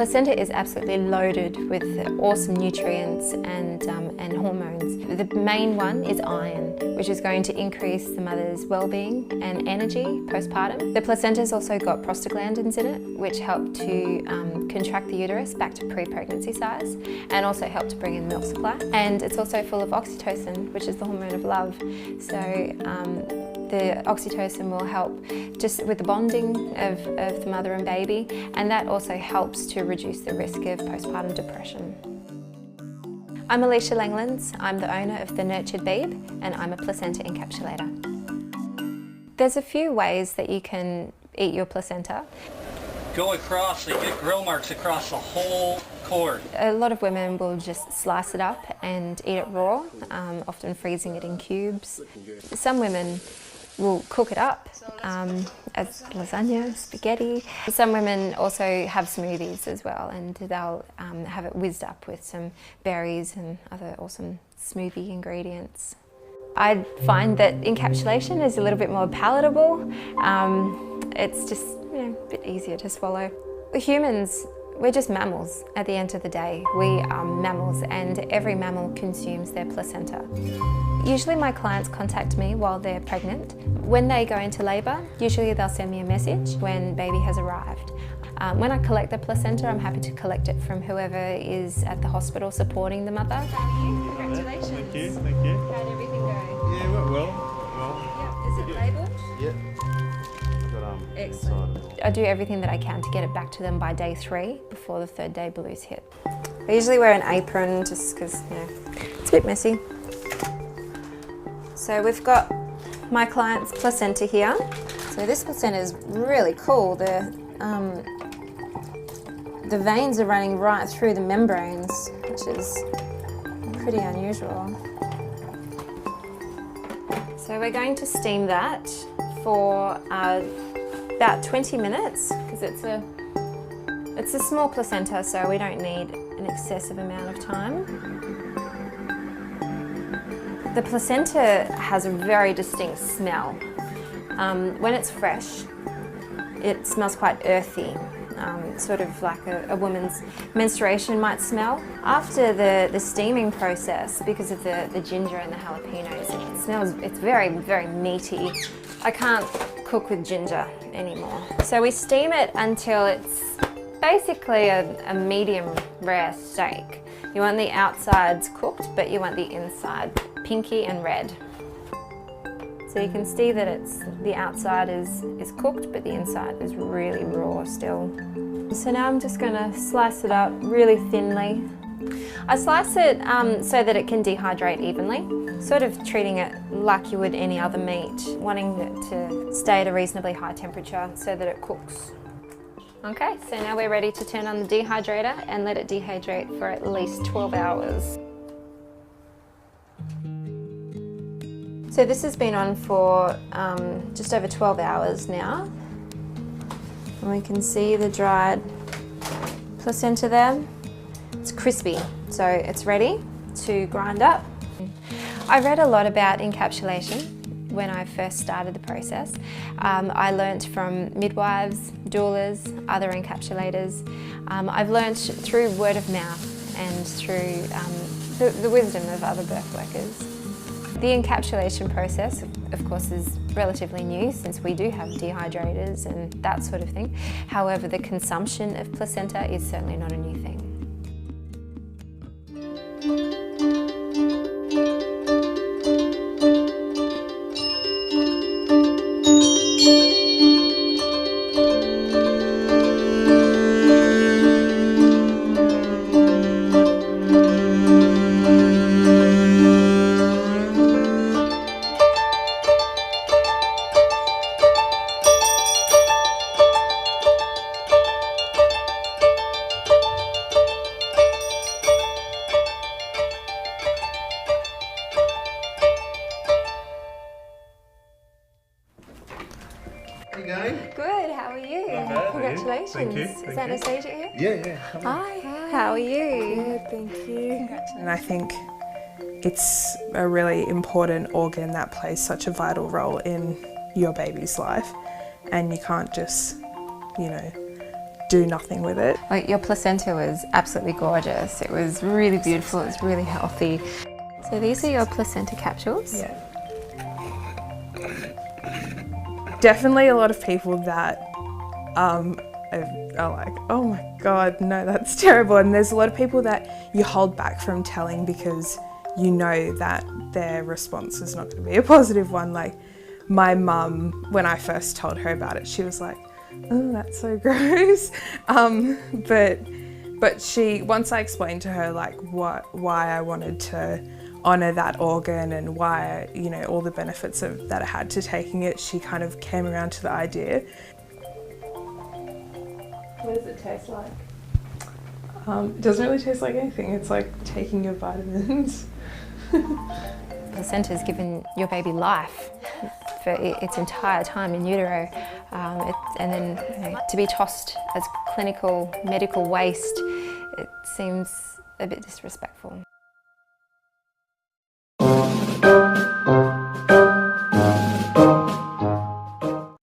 placenta is absolutely loaded with awesome nutrients and hormones. The main one is iron, which is going to increase the mother's well-being and energy postpartum. The placenta's also got prostaglandins in it, which help to contract the uterus back to pre-pregnancy size and also help to bring in milk supply. And it's also full of oxytocin, which is the hormone of love. So the oxytocin will help just with the bonding of the mother and baby, and that also helps to reduce the risk of postpartum depression. I'm Alicia Langlands. I'm the owner of The Nurtured Babe, and I'm a placenta encapsulator. There's a few ways that you can eat your placenta. Go across, you get grill marks across the whole cord. A lot of women will just slice it up and eat it raw, often freezing it in cubes. Some women will cook it up as lasagna, spaghetti. Some women also have smoothies as well, and they'll have it whizzed up with some berries and other awesome smoothie ingredients. I find that encapsulation is a little bit more palatable. It's just a bit easier to swallow. Humans, we're just mammals at the end of the day. We are mammals, and every mammal consumes their placenta. Usually my clients contact me while they're pregnant. When they go into labour, usually they'll send me a message when baby has arrived. When I collect the placenta, I'm happy to collect it from whoever is at the hospital supporting the mother. Congratulations. Thank you, thank you. How did everything go? Yeah, it went well. Yeah. Is it labelled? Yeah. Excellent. I do everything that I can to get it back to them by day 3 before the 3rd day blues hit. I usually wear an apron just because, it's a bit messy. So we've got my client's placenta here. So this placenta is really cool. The veins are running right through the membranes, which is pretty unusual. So we're going to steam that for about 20 minutes because it's a small placenta, so we don't need an excessive amount of time. The placenta has a very distinct smell. When it's fresh, it smells quite earthy, sort of like a woman's menstruation might smell. After the steaming process, because of the ginger and the jalapenos, it's very, very meaty. I can't cook with ginger anymore. So we steam it until it's basically a medium rare steak. You want the outsides cooked, but you want the inside pinky and red. So you can see that the outside is cooked, but the inside is really raw still. So now I'm just going to slice it up really thinly. I slice it so that it can dehydrate evenly, sort of treating it like you would any other meat, wanting it to stay at a reasonably high temperature so that it cooks. Okay, so now we're ready to turn on the dehydrator and let it dehydrate for at least 12 hours. So this has been on for just over 12 hours now. And we can see the dried placenta there. It's crispy, so it's ready to grind up. I read a lot about encapsulation when I first started the process. I learnt from midwives, doulas, other encapsulators. I've learnt through word of mouth and through the wisdom of other birth workers. The encapsulation process, of course, is relatively new since we do have dehydrators and that sort of thing. However, the consumption of placenta is certainly not a new thing. How you going? Good, how are you? Not bad, Congratulations. Thank you. Is Anastasia here? Yeah. Hi, how are you? Good, thank you. And I think it's a really important organ that plays such a vital role in your baby's life, and you can't just, do nothing with it. Like, your placenta was absolutely gorgeous. It was really beautiful, it was really healthy. So these are your placenta capsules? Yeah. Definitely a lot of people that are like, oh my God, no, that's terrible. And there's a lot of people that you hold back from telling because you know that their response is not going to be a positive one. Like my mum, when I first told her about it, she was like, oh, that's so gross. But she, once I explained to her like why I wanted to honour that organ and why, you know, all the benefits that I had to taking it, she kind of came around to the idea. What does it taste like? It doesn't really taste like anything. It's like taking your vitamins. Placenta's given your baby life for its entire time in utero, and then, you know, to be tossed as clinical medical waste, it seems a bit disrespectful.